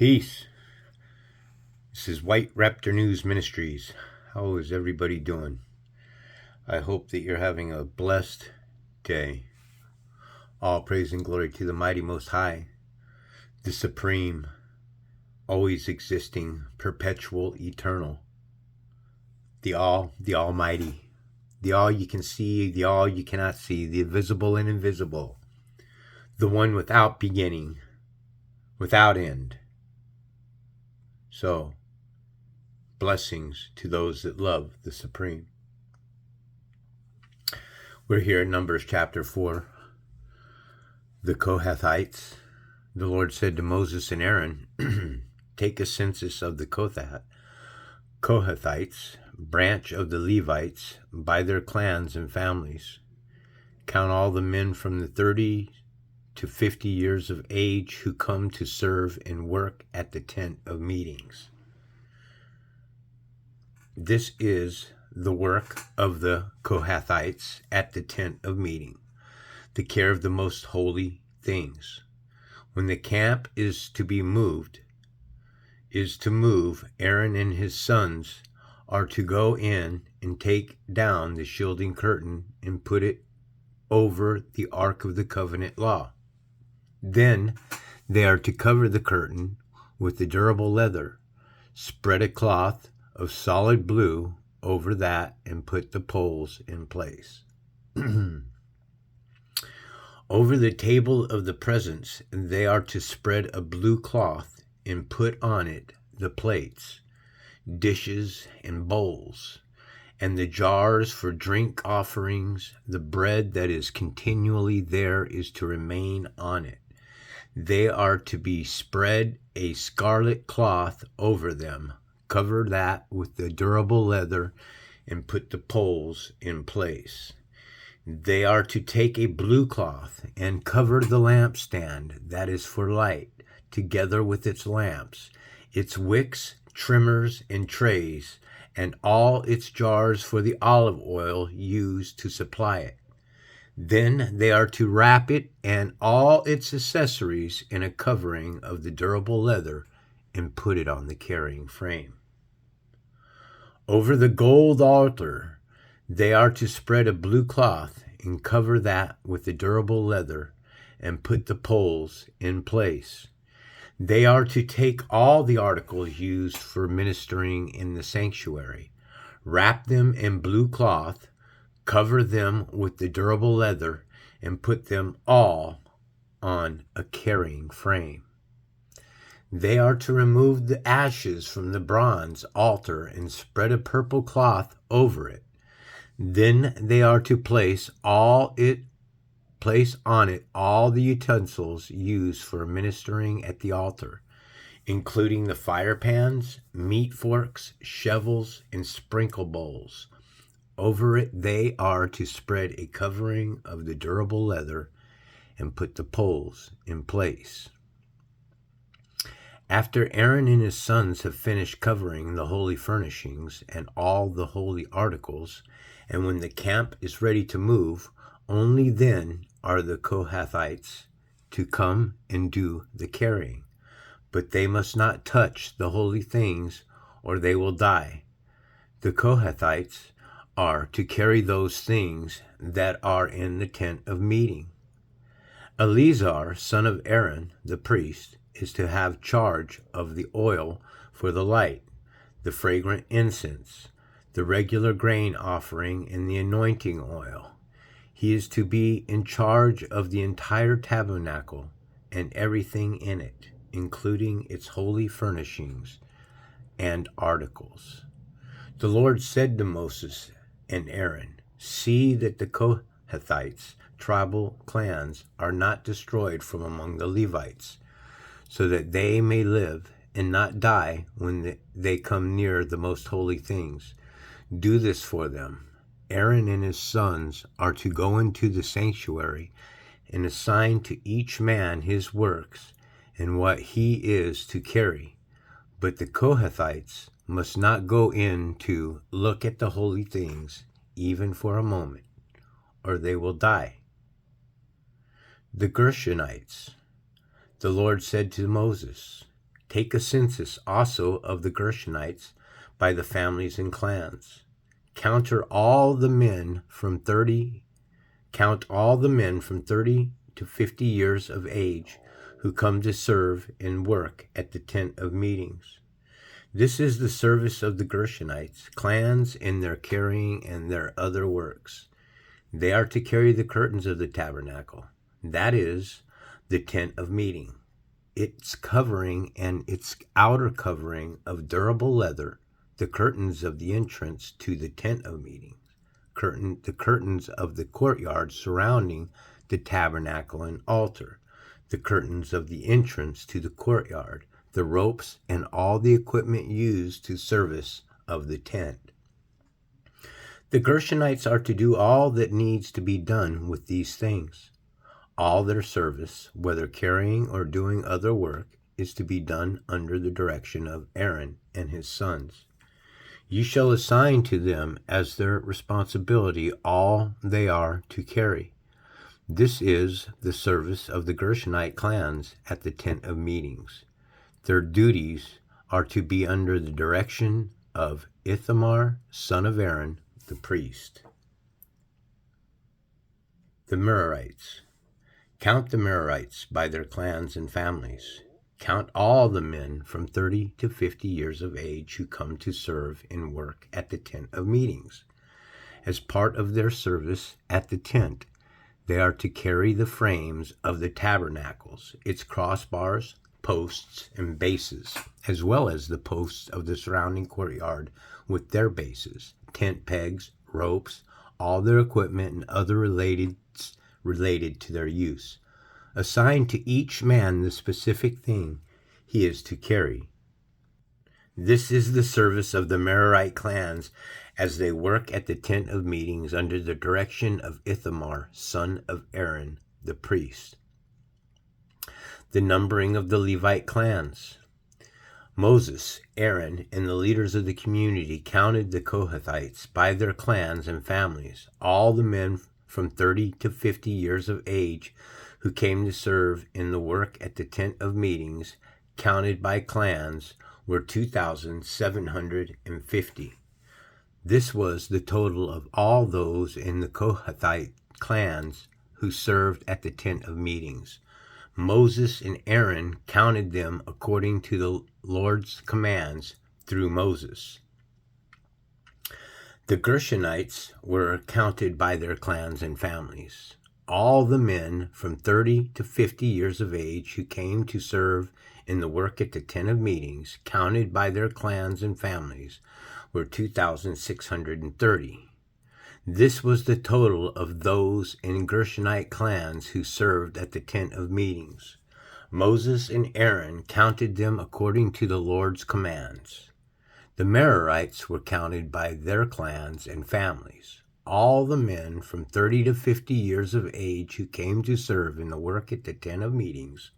Peace. This is White Raptor News Ministries. How is everybody doing? I hope that you're having a blessed day. All praise and glory to the mighty Most High, the Supreme, always existing, perpetual, eternal, the Almighty, the all you can see, the all you cannot see, the visible and invisible, the one without beginning, without end. So, blessings to those that love the Supreme. We're here in Numbers chapter 4. The Kohathites. The Lord said to Moses and Aaron, take a census of the Kohathites, branch of the Levites, by their clans and families. Count all the men from the 30 to 50 years of age who come to serve and work at the tent of meetings. This is the work of the Kohathites at the tent of meeting, the care of the most holy things. When the camp is to move, Aaron and his sons are to go in and take down the shielding curtain and put it over the Ark of the Covenant law. Then they are to cover the curtain with the durable leather, spread a cloth of solid blue over that, and put the poles in place. Over the table of the presence, they are to spread a blue cloth and put on it the plates, dishes, and bowls, and the jars for drink offerings. The bread that is continually there is to remain on it. They are to be spread a scarlet cloth over them, cover that with the durable leather, and put the poles in place. They are to take a blue cloth and cover the lampstand that is for light, together with its lamps, its wicks, trimmers, and trays, and all its jars for the olive oil used to supply it. Then they are to wrap it and all its accessories in a covering of the durable leather and put it on the carrying frame. Over the gold altar, they are to spread a blue cloth and cover that with the durable leather and put the poles in place. They are to take all the articles used for ministering in the sanctuary, wrap them in blue cloth, cover them with the durable leather, and put them all on a carrying frame. They are to remove the ashes from the bronze altar and spread a purple cloth over it. Then they are to place on it all the utensils used for ministering at the altar, including the fire pans, meat forks, shovels, and sprinkle bowls. Over it they are to spread a covering of the durable leather and put the poles in place. After Aaron and his sons have finished covering the holy furnishings and all the holy articles, and when the camp is ready to move, only then are the Kohathites to come and do the carrying. But they must not touch the holy things, or they will die. The Kohathites are to carry those things that are in the tent of meeting. Eleazar, son of Aaron, the priest, is to have charge of the oil for the light, the fragrant incense, the regular grain offering, and the anointing oil. He is to be in charge of the entire tabernacle and everything in it, including its holy furnishings and articles. The Lord said to Moses and Aaron, see that the Kohathites' tribal clans are not destroyed from among the Levites, so that they may live and not die when they come near the most holy things. Do this for them. Aaron and his sons are to go into the sanctuary and assign to each man his works and what he is to carry. But the Kohathites must not go in to look at the holy things, even for a moment, or they will die. The Gershonites. The Lord said to Moses, take a census also of the Gershonites by the families and clans. Count all the men from 30 to 50 years of age who come to serve and work at the tent of meetings. This is the service of the Gershonites, clans in their carrying and their other works. They are to carry the curtains of the tabernacle, that is, the tent of meeting, its covering and its outer covering of durable leather, the curtains of the entrance to the tent of meeting, the curtains of the courtyard surrounding the tabernacle and altar, the curtains of the entrance to the courtyard, the ropes, and all the equipment used to service of the tent. The Gershonites are to do all that needs to be done with these things. All their service, whether carrying or doing other work, is to be done under the direction of Aaron and his sons. You shall assign to them as their responsibility all they are to carry. This is the service of the Gershonite clans at the tent of meetings. Their duties are to be under the direction of Ithamar, son of Aaron, the priest. The Merarites. Count the Merarites by their clans and families. Count all the men from 30 to 50 years of age who come to serve and work at the tent of meetings. As part of their service at the tent, they are to carry the frames of the tabernacles, its crossbars, posts, and bases, as well as the posts of the surrounding courtyard with their bases, tent pegs, ropes, all their equipment, and other related to their use. Assign to each man the specific thing he is to carry. This is the service of the Merarite clans as they work at the tent of meetings under the direction of Ithamar, son of Aaron, the priest. The numbering of the Levite clans. Moses, Aaron, and the leaders of the community counted the Kohathites by their clans and families. All the men from 30 to 50 years of age who came to serve in the work at the tent of meetings, counted by clans, were 2,750. This was the total of all those in the Kohathite clans who served at the tent of meetings. Moses and Aaron counted them according to the Lord's commands through Moses. The Gershonites were counted by their clans and families. All the men from 30 to 50 years of age who came to serve in the work at the tent of meetings, counted by their clans and families, were 2,630. This was the total of those in Gershonite clans who served at the tent of meetings. Moses and Aaron counted them according to the Lord's commands. The Merarites were counted by their clans and families. All the men from 30 to 50 years of age who came to serve in the work at the tent of meetings,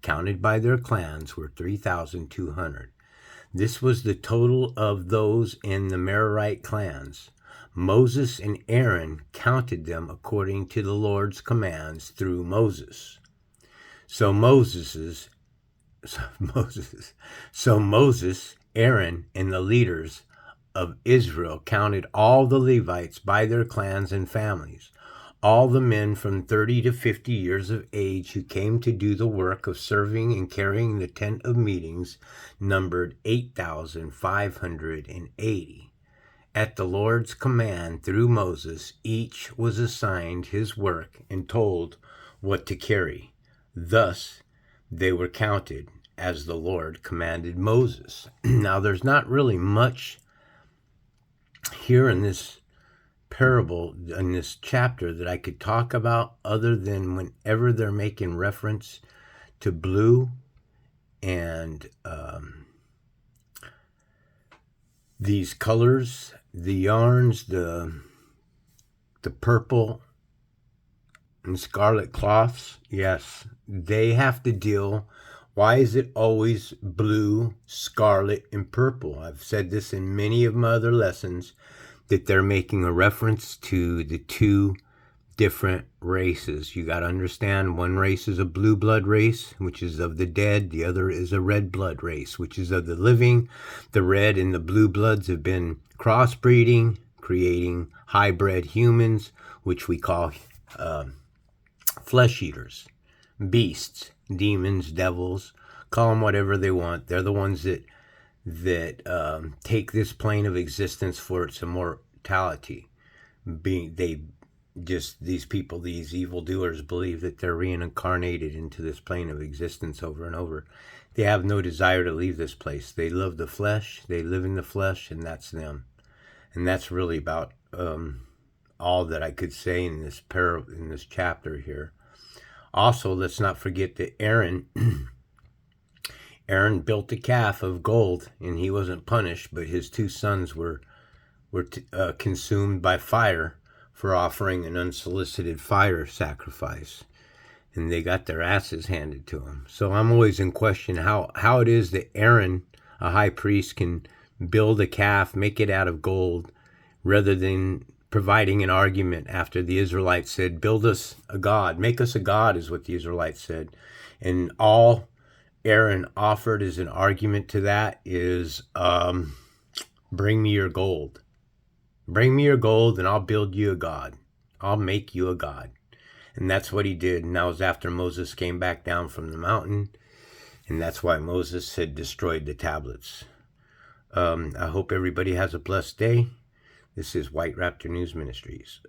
counted by their clans, were 3,200. This was the total of those in the Merarite clans. Moses and Aaron counted them according to the Lord's commands through Moses. So Moses, Aaron, and the leaders of Israel counted all the Levites by their clans and families. All the men from 30 to 50 years of age who came to do the work of serving and carrying the tent of meetings numbered 8,580. At the Lord's command through Moses, each was assigned his work and told what to carry. Thus, they were counted as the Lord commanded Moses. Now, there's not really much here in this parable, in this chapter, that I could talk about other than whenever they're making reference to blue and these colors, the yarns, the purple and scarlet cloths. Yes, they have to deal. Why is it always blue, scarlet, and purple? I've said this in many of my other lessons, that they're making a reference to the two different races. You got to understand, one race is a blue blood race, which is of the dead. The other is a red blood race, which is of the living. The red and the blue bloods have been crossbreeding, creating hybrid humans, which we call flesh eaters, beasts, demons, devils. Call them whatever they want. They're the ones that take this plane of existence for its immortality. These people, these evildoers, believe that they're reincarnated into this plane of existence over and over. They have no desire to leave this place. They love the flesh. They live in the flesh, and that's them. And that's really about all that I could say in this chapter here. Also, let's not forget that Aaron built a calf of gold, and he wasn't punished, but his two sons were consumed by fire for offering an unsolicited fire sacrifice, and they got their asses handed to them. So I'm always in question how it is that Aaron, a high priest, can build a calf, make it out of gold, rather than providing an argument after the Israelites said, build us a god, make us a god, is what the Israelites said. And all Aaron offered as an argument to that is, bring me your gold. Bring me your gold and I'll build you a god. I'll make you a god. And that's what he did. And that was after Moses came back down from the mountain. And that's why Moses had destroyed the tablets. I hope everybody has a blessed day. This is White Raptor News Ministries.